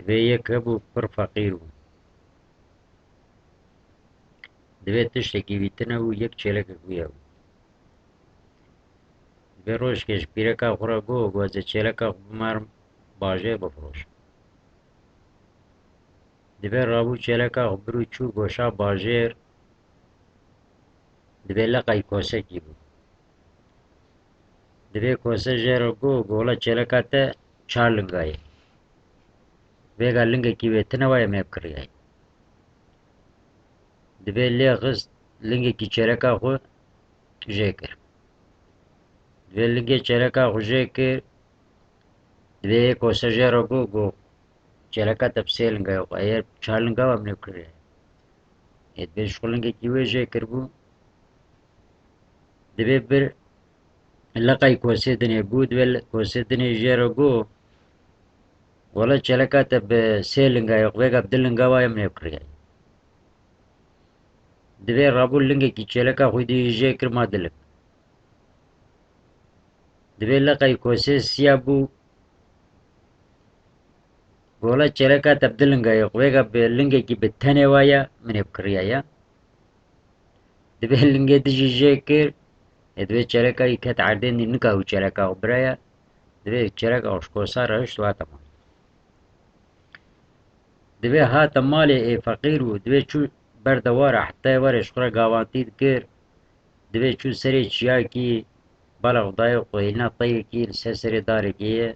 دبي یەک هەبوو پڕ فەقیر بوو دەبێت تشتێکی بیتنە و یەک چێلەکە گویا بوو دەبێ ڕۆژکێش پیرەکە خوڕە گۆ گۆزە چێلەکە بمارم باژێ بفرۆش دەبێ ڕابوو چێلەکە بر و چوو گۆشا باژێر دەبێ لەقەی کۆسەکی بوو دەبێ کۆسە ژێرە گۆ گۆڵە چێلەکاتە چار لنگایە بێگا لنگێکی بێتنەوەیە مێ بکڕیای دەبێ لێ خست لنگێکی چێرەکە خۆ ژێ کرد دەبێ لنگێ چێرەکە خۆ ژێ کرد دەبێ کۆسە ژێرە گۆ گۆ چێلەکاتە سێ لنگایە ئەیە چار لنگاوە منێ بکڕیای دەبێ شڵنگێکی وێ ژێ کرد بوو دەبێ بر لەقەی کۆسێ دنێ بوو دەبێ کۆسێ دنێ ژێرە گۆ گۆڵە چێلەکاتە بە سێ لنگایە بێگا بدە لنگاوایە منێ بکڕیای دەبێ ڕابوو لنگێکی چێلەکە خۆی دی ژێ کرد ما دلک دەبێ لەقەی کۆسێ سیا بوو گۆڵە چێلەکاتە بدە لنگایە بێگا بە لنگێکی بتەنێ وایە منێ بکڕیایە دەبێ لنگێ دژی ژێ کرد دەبێت چێلەکەی کەت عردێنی نکا و چێلەکە برایە دەبێت چێلەکە ئەوشکۆسا ڕەشت واتەمە دەبێ هاتە ماڵێ ئێ فەقیر بوو دەبێت چوو بەردەوارە حتای وەرێ شقڕە گاوانتیت کرد دەبێت چوو سەرێ چیاکی بەڵەغدای قۆیلنا تەیەکی لەسەر سەرێ دارێکیە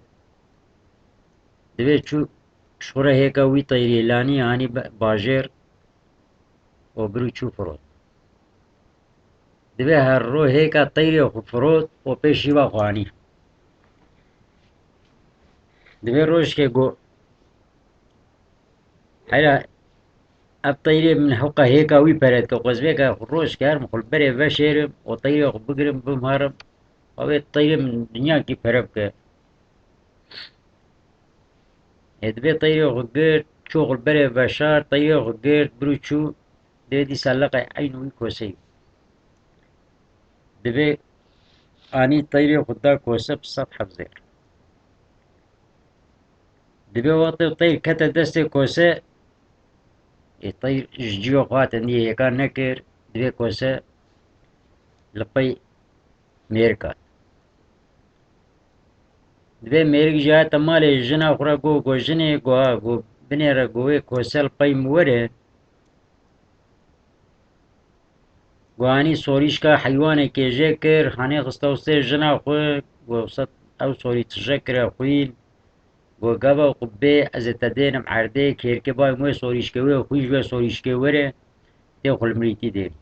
دەبێت چوو شقڕە هێکە وی تەیریلانی هانی باژێر ئۆ برو چوو فرۆت دەبێ هەرڕۆ هێکە تەیرێ خو فرۆت ئۆ پێشی واخوانی دەبێ ڕۆژکێ گۆ هەرا ئەب تەیرێ من حەوقە هێکە وی پەرێت کە قۆزبێکە ڕۆژکە هەرم خول بەرێ ڤەشێرم ئۆ تەیرێ خو بگرم بمهارم ئەوێ تەیرێ من دنیاکی پەرە بکە دەبێ تەیرێ خو گرت چوو خول بەرێ ڤەشار تەیرێ خو گرت برو چوو دەبێ دیسا لەقەی عەین وی کۆسەی دەبێ ئانی تەیرێ خو دا کۆسە پسەد حەفزێر دەبێ وەختێ تەیر کەتە دەستێ کۆسە تەیر ژجیوە خواتە نییە یەکان نەکرد دەبێ کۆسە لەپەی مێرکات دەبێ مێرک ژی هاتە ماڵێ ژنا خوڕە گۆ گۆ ژنێ گۆها گۆ بنێرە گۆوێ کۆسە لەپەی وەرێ گۆهانی سۆریشکە حەیوانێکێ ژێ کرد خانێ خستە وستێ ژنا خۆ گۆ سەد ئەو سۆری تژە کرا خوین گۆ گەبە قوبێ ئەزێتە دێنم عەردێ کێرکێ بای موێ سۆریشکەوێ خویش بێ سۆریشکێ وەرێ تێ خولمریتی دێن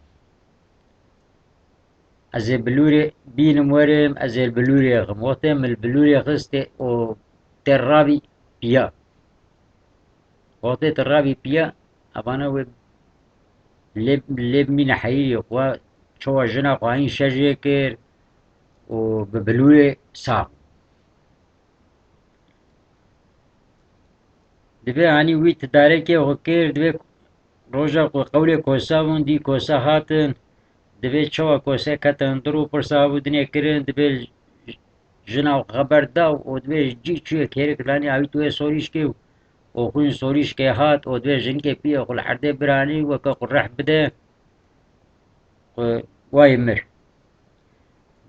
ئەزێ بلوورێ بینم وەرم ئەزێ بلوورێ خم وەختێ من بلوورێ خستێ ئۆ تێڕاوی پیا وەختێ تێڕاوی پیا ئەوانە وێ لێ بمینە حەیری خوا چۆوە ژنا خواهین شەژێ کرد و بە بلوورێ ساغ دەبێ هانی وی تدارێکێ خۆ کرد دەبێ ڕۆژە قەولێ کۆسا بوون دی کۆسە هاتن دەبێت چەوە کۆسێ کەتەن دڕ و پرسا بوو دنێ کردن دەبێت ژنا و خەبەردا و دەبێ جی چوێ کێرەکلانی ئاوی توێ سۆریشکێ و ئۆخوین سۆریشکێ هات ئۆ دەبێ ژنکێ پیە خول عەردێ برانی وەکە قوڕەح بدە وای مر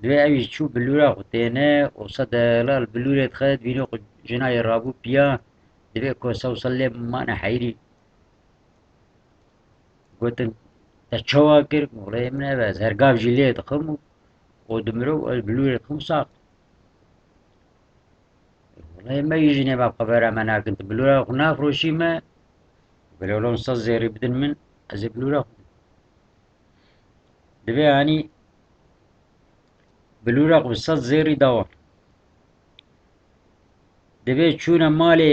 دەبێ ئەویش چوو بلوورە خوتێنە و سەدەلال بلوورێت خەت بینێ ژنای ڕابوو پیا دەبێ کۆسە و سەد لێ مانە حەیری گوتن تە چەوا کرد وڵێ منە بەس هەرگاوژی لێ دخم و دمرە و بلوورێت خم ساق وڵێ مەی ژنێ با خەبەرە ئەمە ناکەن بلوورە خو نافرۆشیمە بلەولەم سەد زێڕی بدن من ئەزێ بلوورە خو دەبێ هانی بلوورە خو سەد زێڕی داوە دەبێ چوونە ماڵێ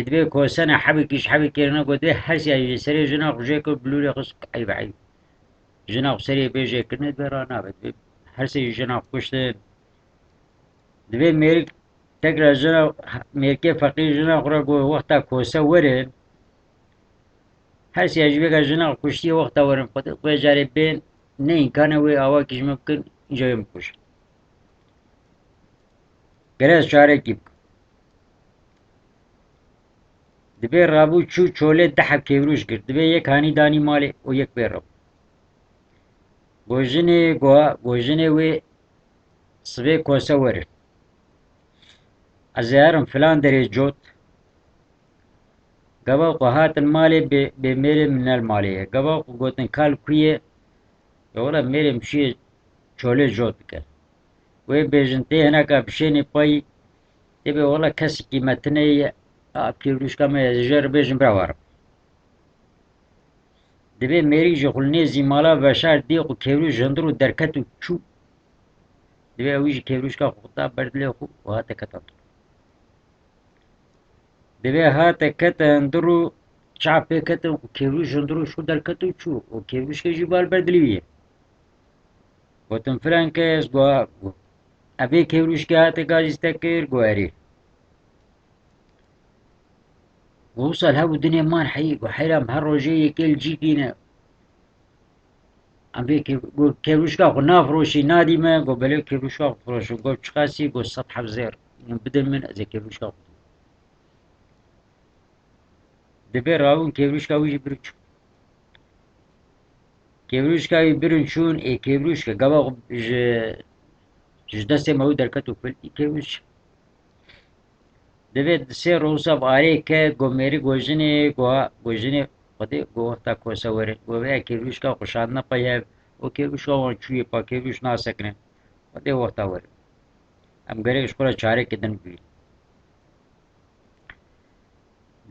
دەبێ کۆسەنە حەبێکیش حەبێکێنە گۆ دەبێ هەرسیای سەرێ ژنا خوژێ کرد بلوورێ خست عەیب عەیب ژنا خو سەرێ بێژێکردنێ دەبێ ڕانابێت دەبێ هەرسێ ژنا کوشتن دەبێ مێرک تەکرا ژنا مێرکێ فەقیر ژنا خوڕە گۆ وەختا کۆسە وەرن هەرسیاژی بێگا ژنا کوشتیە وەختا وەرن خۆ جارێ بێن نە ئیمکانە وێ ئاواکیژمە بکەن ئینجا وێ بکوژن گەرەز چارەکی بکە دبی رابو چو چوله دحب کیروش کرد دبی یک هانی دانی مالی و یک بیرم گوژنه گوژنه وی سوی کوسه وره از یارم فلان دری جوت قبل قهات المالي بميري من المالية قبل قوتن كال كوية يقول ميري مشي شولي جوت بك وي بيجنتي هناك بشيني باي تبي والله كسي قيمتني كيفلوش كما يجر بيجن براوار دبي ميري جخلني زمالا بشار ديق كيفلوش جندرو دركتو شو دبي اويج كيفلوش كا خطا بردلي خو وهاتا كتن دبي هاتا كتن درو شعبي كتن كيفلوش جندرو شو دركتو شو وكيفلوش كجبال بردلي قوتن فرانكس قوا ابي كيفلوش كهاتا قاجستكر قواري ووصل هاو الدنيا مان حقيق وحيرام هالروجية كل جيكينا عم بي كيروشكا خو نافروشي نادي ما قو بلو كيروشكا فروشو قو تشخاسي قو سطح بزير بدل من زي كيروشكا دبي راون كيروشكا ويجي برچو كيروشكا يبرن شون اي كيروشكا قبا جدسي مو دركتو كل كيروش دبي دسي روسا باري كه قو ميري گوجني قدي قو وقتا كوسا وري قو بيا كيروشكا خوشاد نپايا و كيروشكا وان چوي پا كيروش ناسكنه قدي وقتا وري ام گره اشکولا چاره کدن بی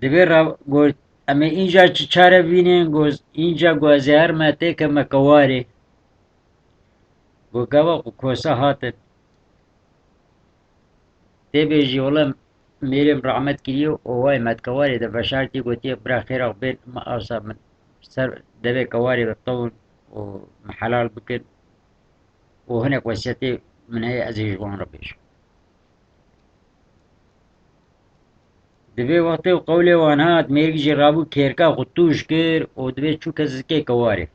دبیر را گو اما اینجا چه چاره بینین گوز اینجا گوزهر مته که مکواری گو گوا کوسه هات تی بیجی ولی میرم رحمت کریو اوای مت کواری ده بشارتی گوتی برا خیر او بین ما آسا من سر دبی کواری بطول و محلال بکن و هناك وسيتي من هي ازيج وان ربيش دبي وقتی قوله وانهات میرگ جرابو کیرکا خطوش کر و دبي چو کزکی کواری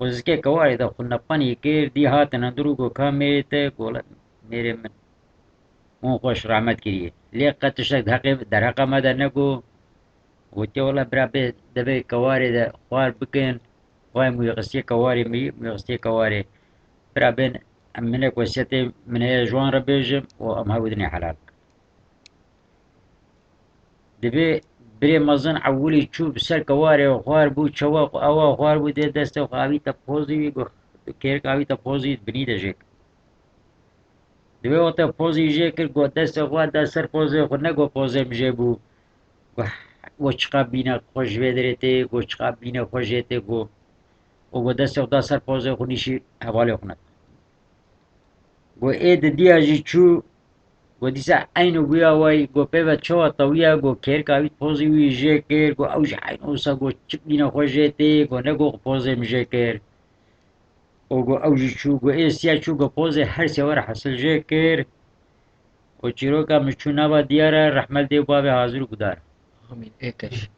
وزکی کواری دا خو نپانی کر دی هات ندرو گو کا میری ته گولا میری من اون خوش رحمت کریه لی قطشک در حقا مدر نگو گوتی والا برا به دبي کواری دا خوار بکن خواه مویقستی کواری مویقستی کواری برا بین منك وسيتي من هي جوان ربيجم و ام هاودني حلال دبي بري مزن عولي تشوف سر كواري وخوار بو تشواق او خوار بو دي دسته وخاوي تپوزي كير كاوي تپوزي بني دجيك دبي وقت پوزي جيكر گو دسته خوار دا سر پوزي خو نگو پوزي مجيبو و چقا بينا خوش بدريتي گو چقا بينا خوشيتي گو و دسته دا سر پوزي خو نشي حوالي خونت گو ايد دياجي چو گو دیسا اینو گویا وای گو پیو چوا طویا گو کیر کاویت پوزی وی جه کر گو اوش عین اوسا گو چپ بینا خوشه تی گو نگو پوزی مجه کر او گو اوجی چو گو ایسیا چو گو پوزی هر سوار حاصل جه کر و چیرو کا مچو نبا دیاره رحمل دی باب حاضر گدار آمين إيكش